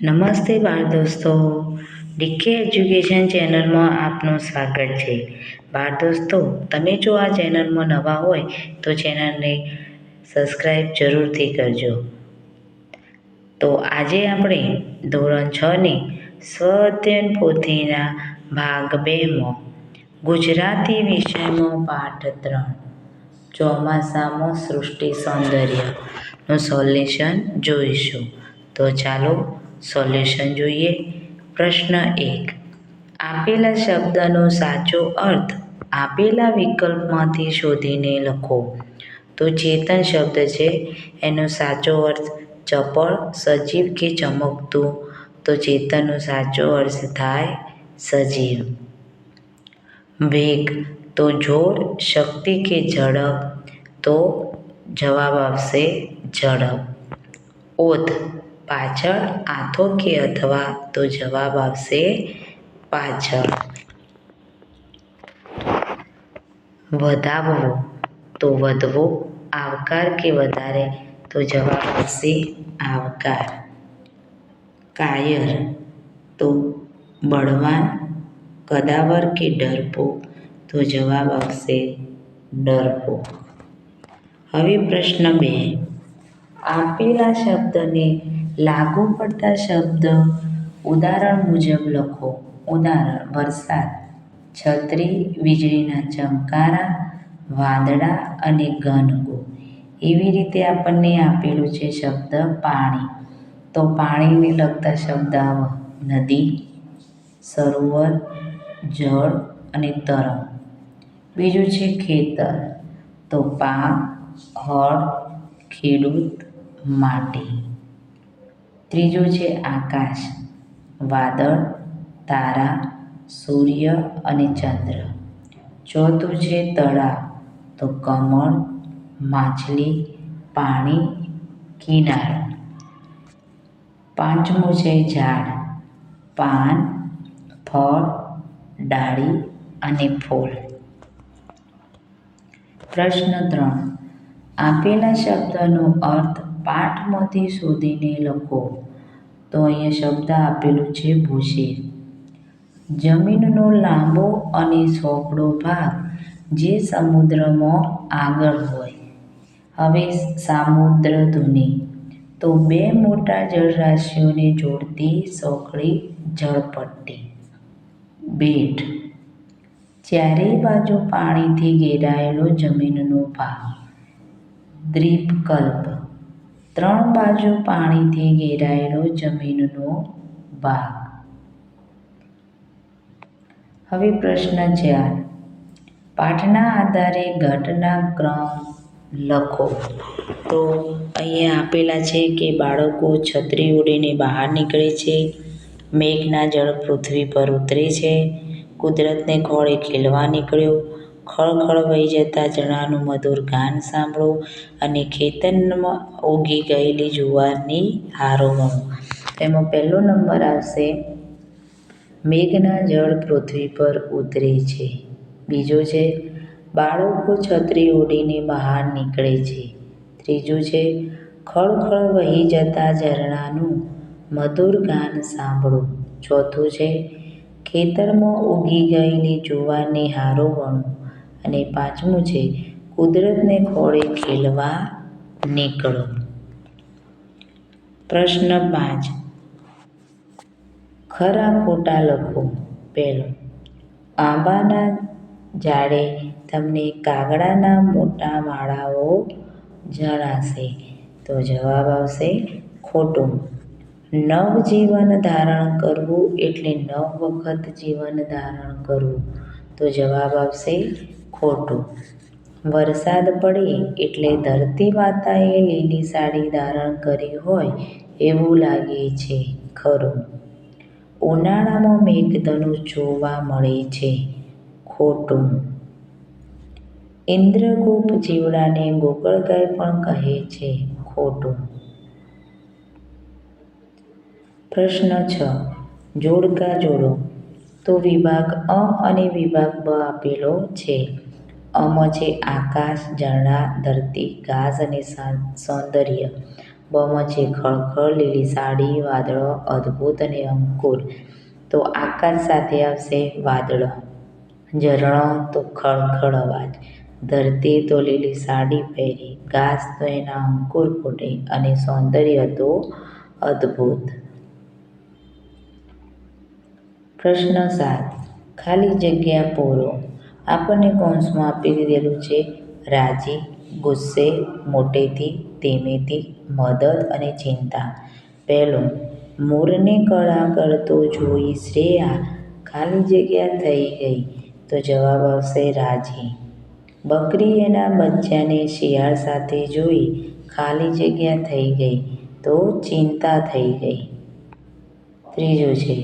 નમસ્તે બાળ દોસ્તો, ડીકે એજ્યુકેશન ચેનલમાં આપનું સ્વાગત છે. બાળ દોસ્તો, તમે જો આ ચેનલમાં નવા હોય તો ચેનલને સબસ્ક્રાઈબ જરૂરથી કરજો. તો આજે આપણે ધોરણ 6ની સ્વ-અધ્યયન પોથીના ભાગ 2માં ગુજરાતી વિષયમાં પાઠ 3 ચોમાસામાં સૃષ્ટિ સૌંદર્યનું સોલ્યુશન જોઈશું. તો ચાલો સોલ્યુશન જોઈએ. પ્રશ્ન 1. આપેલા શબ્દનો સાચો અર્થ આપેલા વિકલ્પમાંથી શોધીને લખો. તો ચેતન શબ્દ છે, એનો સાચો અર્થ ચપળ, સજીવ કે ચમકતું. તો ચેતનનો સાચો અર્થ થાય સજીવ. વેગ તો જોર, શક્તિ કે ઝડપ. તો જવાબ આવશે ઝડપ. ઓથ પાછળ, આથો કે અથવા. તો જવાબ આવશે પાછળ. વધાવવો તો વધવો, આવકાર કે વધારે. તો જવાબ આવશે આવકાર. કાયર તો બળવાન, કદાવર કે ડરપોક. તો જવાબ આવશે ડરપોક. હવે પ્રશ્ન 2. આપેલા શબ્દને લાગુ પડતા શબ્દ ઉદાહરણ મુજબ લખો. ઉદાહરણ: વરસાદ, છત્રી, વીજળીના ચમકારા, વાદળા અને ઘનઘોર. એવી રીતે આપણને આપેલું છે શબ્દ પાણી. તો પાણીને લગતા શબ્દ નદી, સરોવર, જળ અને તરંગ. બીજું છે ખેતર. તો પાક, હળ, ખેડૂત, માટી. ત્રીજું છે આકાશ: વાદળ, તારા, સૂર્ય અને ચંદ્ર. ચોથું છે તળાવ. તો કમળ, માછલી, પાણી, કિનારો. પાંચમું છે ઝાડ: પાન, ફળ, ડાળી અને ફૂલ. પ્રશ્ન 3. આપેલા શબ્દનો અર્થ પાઠમાંથી શોધીને લખો. તો અહીંયા શબ્દ આપેલું છે ભૂશેર. જમીનનો લાંબો અને સોપડો ભાગ જે સમુદ્રમાં આગળ હોય. હવે સામુદ્રધુની તો બે મોટા જળરાશિઓને જોડતી સાંકડી જળપટ્ટી. બેટ ચારેય બાજુ પાણીથી ઘેરાયેલો જમીનનો ભાગ. દ્વીપકલ્પ ત્રણ બાજુ પાણીથી ઘેરાયેલો જમીનનો ભાગ. હવે પ્રશ્ન 4. પાઠના આધારે ઘટનાક્રમ લખો. તો અહીંયા આપેલા છે કે બાળકો છત્રી ઓઢીને બહાર નીકળે છે, મેઘના જળ પૃથ્વી પર ઉતરે છે, કુદરતને ખોળે ખેલવા નીકળ્યો, ખળખળ વહી જતા ઝરણાનું મધુર ગાન સાંભળો અને ખેતરમાં ઉગી ગયેલી જુવારની હારો ગણો. એમાં પહેલો નંબર આવશે મેઘના જળ પૃથ્વી પર ઉતરે છે. બીજો છે બાળકો છત્રી ઓઢીને બહાર નીકળે છે. ત્રીજું છે ખળખળ વહી જતા ઝરણાનું મધુર ગાન સાંભળો. ચોથું છે ખેતરમાં ઉગી ગયેલી જુવારની હારો ગણો. અને પાંચમું છે કુદરતને ખોળે ખેલવા નીકળો. પ્રશ્ન 5. ખરા ખોટા લખો. પહેલો: આંબાના ઝાડે તમને કાગડાના મોટા માળાઓ જણાશે. તો જવાબ આવશે ખોટું. નવજીવન ધારણ કરવું એટલે 9 વખત જીવન ધારણ કરવું. તો જવાબ આવશે ખોટું. વરસાદ પડે એટલે ધરતી માતાએ લીલી સાડી ધારણ કરી હોય એવું લાગે છે. ખરું. ઉનાળામાં મેઘધનુષ જોવા મળે છે. ખોટું. ઇન્દ્રગુપ્ત જીવડાને ગોકળગાય પણ કહે છે. ખોટું. પ્રશ્ન 6. જોડકા જોડો. તો વિભાગ અ અને વિભાગ બ આપેલો છે. અમાં છે આકાશ, ઝરણા, ધરતી, ઘાસ અને સૌંદર્ય. બમાં છે ખળખળ, લીલી સાડી, વાદળો, અદ્ભુત અને અંકુર. તો આકાશ સાથે આવશે વાદળો. ઝરણો તો ખળખળ અવાજ. ધરતી તો લીલી સાડી પહેરી. ઘાસ તો એના અંકુર ફૂટે અને સૌંદર્ય તો અદ્ભુત. પ્રશ્ન 7. ખાલી જગ્યા પૂરો. આપણને કૌંસમાં આપી દીધેલું છે રાજી, ગુસ્સે, મોટેથી, ધીમેથી, મદદ અને ચિંતા. પહેલું, મોરને કળા કરતો જોઈ શ્રેયા ખાલી જગ્યા થઈ ગઈ. તો જવાબ આવશે રાજી. બકરી એના બચ્ચાને શિયાળ સાથે જોઈ ખાલી જગ્યા થઈ ગઈ. તો ચિંતા થઈ ગઈ. ત્રીજું છે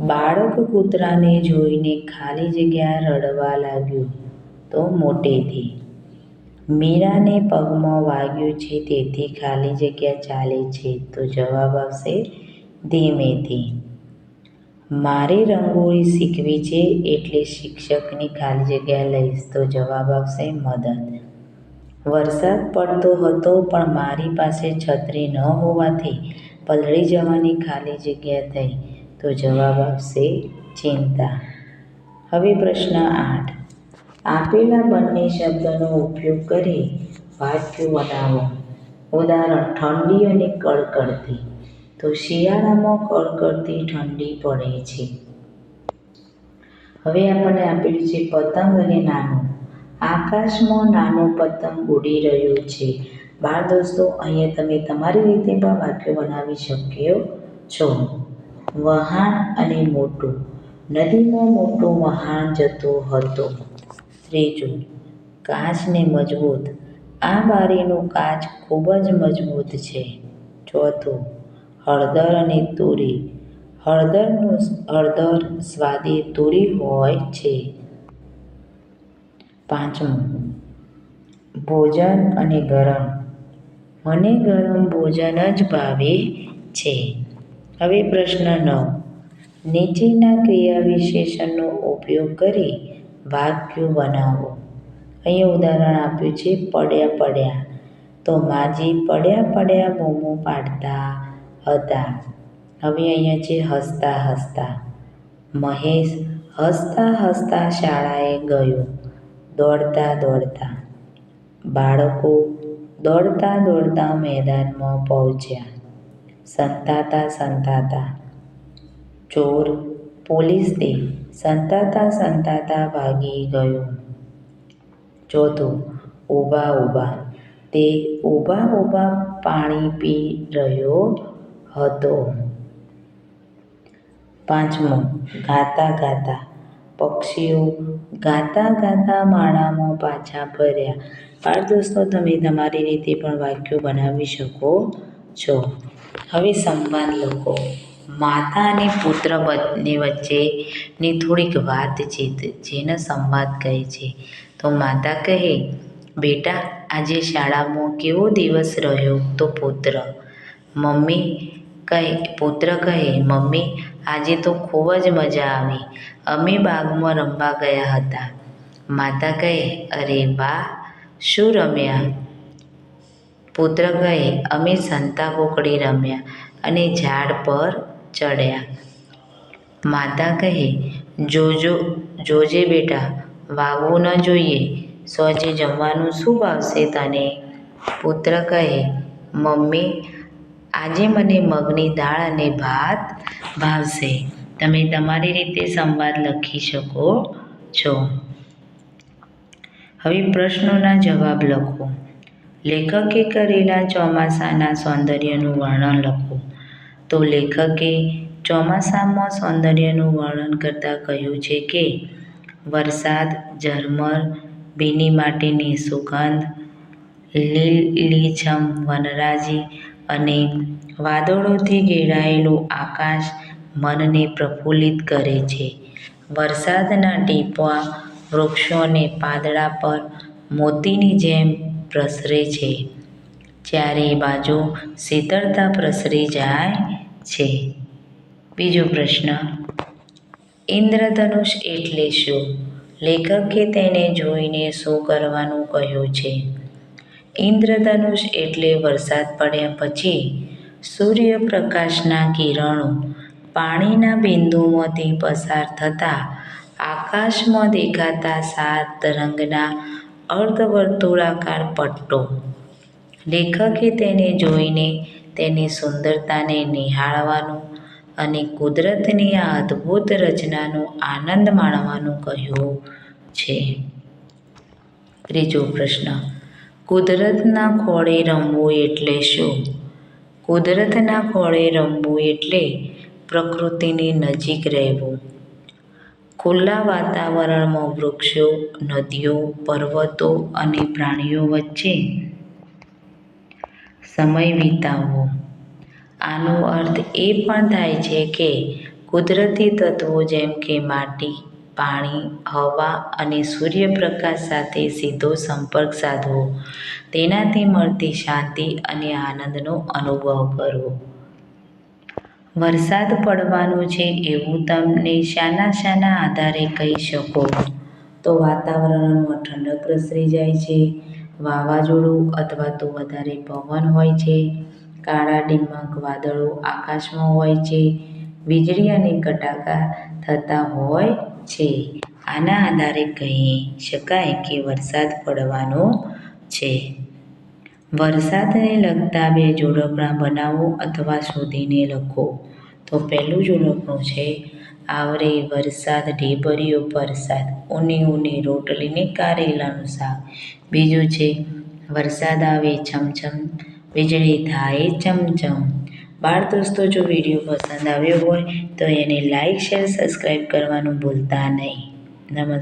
બાળક કૂતરાને જોઈને ખાલી જગ્યા રડવા લાગ્યું. તો મોટેથી. મીરાને પગમાં વાગ્યું છે તેથી ખાલી જગ્યા ચાલે છે. તો જવાબ આવશે ધીમેથી. મારે રંગોળી શીખવી છે એટલે શિક્ષકની ખાલી જગ્યા લઈશ. તો જવાબ આવશે મદદ. વરસાદ પડતો હતો પણ મારી પાસે છત્રી ન હોવાથી પલળી જવાની ખાલી જગ્યા થઈ. તો જવાબ આવશે ચિંતા. હવે પ્રશ્ન 8. આપેલા બંને શબ્દનો ઉપયોગ કરી વાક્યો બનાવો. ઉદાહરણ ઠંડી અને કડકડતી. તો શિયાળામાં કડકડતી ઠંડી પડે છે. હવે આપણને આપેલું છે પતંગ અને નાનું. આકાશમાં નાનો પતંગ ઉડી રહ્યો છે. બાળ દોસ્તો, અહીંયા તમે તમારી રીતે પણ વાક્યો બનાવી શકો છો. વહાણ અને મોટું. નદીમાં મોટો વહાણ જતો હતો. ત્રીજું, કાચ ને મજબૂત. આ બારીનો કાચ ખૂબ જ મજબૂત છે. ચોથું, હળદર અને તુરી. હળદર સ્વાદે તુરી હોય છે. પાંચમું, ભોજન અને ગરમ. મને ગરમ ભોજન જ ભાવે છે. હવે પ્રશ્ન 9. નીચેના ક્રિયા વિશેષણનો ઉપયોગ કરી વાક્યો બનાવો. અહીંયા ઉદાહરણ આપ્યું છે પડ્યા પડ્યા. તો માજી પડ્યા પડ્યા બૂમો પાડતા હતા. હવે અહીંયા છે હસતા હસતા. મહેશ હસતા હસતા શાળાએ ગયો. દોડતા દોડતા. બાળકો દોડતા દોડતા મેદાનમાં પહોંચ્યા. સંતાતા સંતાતા. ચોર પોલીસથી સંતાતા સંતાતા ભાગી ગયો. ચોથું, ઊભા ઊભા. તે ઊભા ઊભા પાણી પી રહ્યો હતો. પાંચમું, ગાતા ગાતા. પક્ષીઓ ગાતા ગાતા માળામાં પાછા ફર્યા. બાળ દોસ્તો, તમે તમારી રીતે પણ વાક્યો બનાવી શકો છો. હવે સંવાદ લખો. માતા અને પુત્ર બંને વચ્ચેની થોડીક વાતચીત, જેને સંવાદ કહે છે. તો માતા કહે, બેટા આજે શાળામાં કેવો દિવસ રહ્યો? તો પુત્ર કહે, મમ્મી આજે તો ખૂબ જ મજા આવી. અમે બાગમાં રમવા ગયા હતા. માતા કહે, અરે વાહ, શું રમ્યા? પુત્ર કહે, અમે સંતાકૂકડી રમ્યા અને ઝાડ પર ચડ્યા. માતા કહે, જોજે બેટા, વાગવું ન જોઈએ. સાંજે જમવાનું શું ભાવશે તને? પુત્ર કહે, મમ્મી આજે મને મગની દાળ અને ભાત ભાવશે. તમે તમારી રીતે સંવાદ લખી શકો છો. હવે પ્રશ્નોના જવાબ લખો. લેખકે કરેલા ચોમાસાના સૌંદર્યનું વર્ણન લખો. તો લેખકે ચોમાસામાં સૌંદર્યનું વર્ણન કરતાં કહ્યું છે કે વરસાદ, ઝરમર, ભીની માટીની સુગંધ, લીલીછમ વનરાજી અને વાદળોથી ઘેરાયેલું આકાશ મનને પ્રફુલ્લિત કરે છે. વરસાદના ટીપાં વૃક્ષો અને પાંદડા પર મોતીની જેમ પ્રસરે છે. ચારે બાજુ શીતળતા પ્રસરી જાય છે. બીજો પ્રશ્ન, ઇન્દ્રધનુષ એટલે શું? લેખકે તેને જોઈને શું કરવાનું કહ્યું છે? ઇન્દ્રધનુષ એટલે વરસાદ પડ્યા પછી સૂર્યપ્રકાશના કિરણો પાણીના બિંદુઓમાંથી પસાર થતા આકાશમાં દેખાતા 7 રંગના અર્ધવર્તુળાકાર પટ્ટો. લેખકે તેને જોઈને તેની સુંદરતાને નિહાળવાનું અને કુદરતની આ અદ્ભુત રચનાનો આનંદ માણવાનું કહ્યું છે. ત્રીજો પ્રશ્ન, કુદરતના ખોળે રમવું એટલે શું? કુદરતના ખોળે રમવું એટલે પ્રકૃતિની નજીક રહેવું. ખુલ્લા વાતાવરણમાં વૃક્ષો, નદીઓ, પર્વતો અને પ્રાણીઓ વચ્ચે સમય વિતાવવો. આનો અર્થ એ પણ થાય છે કે કુદરતી તત્વો જેમ કે માટી, પાણી, હવા અને સૂર્યપ્રકાશ સાથે સીધો સંપર્ક સાધવો, તેનાથી મળતી શાંતિ અને આનંદનો અનુભવ કરવો. વરસાદ પડવાનો છે એવું તમે શાના આધારે કહી શકો? તો વાતાવરણમાં ઠંડક પ્રસરી જાય છે, વાવાઝોડું અથવા તો વધારે પવન હોય છે, કાળા ડિબાંગ વાદળો આકાશમાં હોય છે, વીજળી અને કડાકા થતા હોય છે. આના આધારે કહી શકાય કે વરસાદ પડવાનો છે. વરસાદને લગતા 2 જોડકણાં બનાવો અથવા શોધીને લખો. તો પહેલું જોડકણું છે, આવરે વરસાદ ઢેબરિયો પરસાદ, ઊની ઊની રોટલી ને કારેલાનું શાક. બીજું છે, વરસાદ આવે છમછમ, વીજળી થાય ચમચમ. બાળ દોસ્તો, જો વિડીયો પસંદ આવ્યો હોય તો એને લાઈક, શેર, સબસ્ક્રાઈબ કરવાનું ભૂલતા નહીં. નમસ્કાર.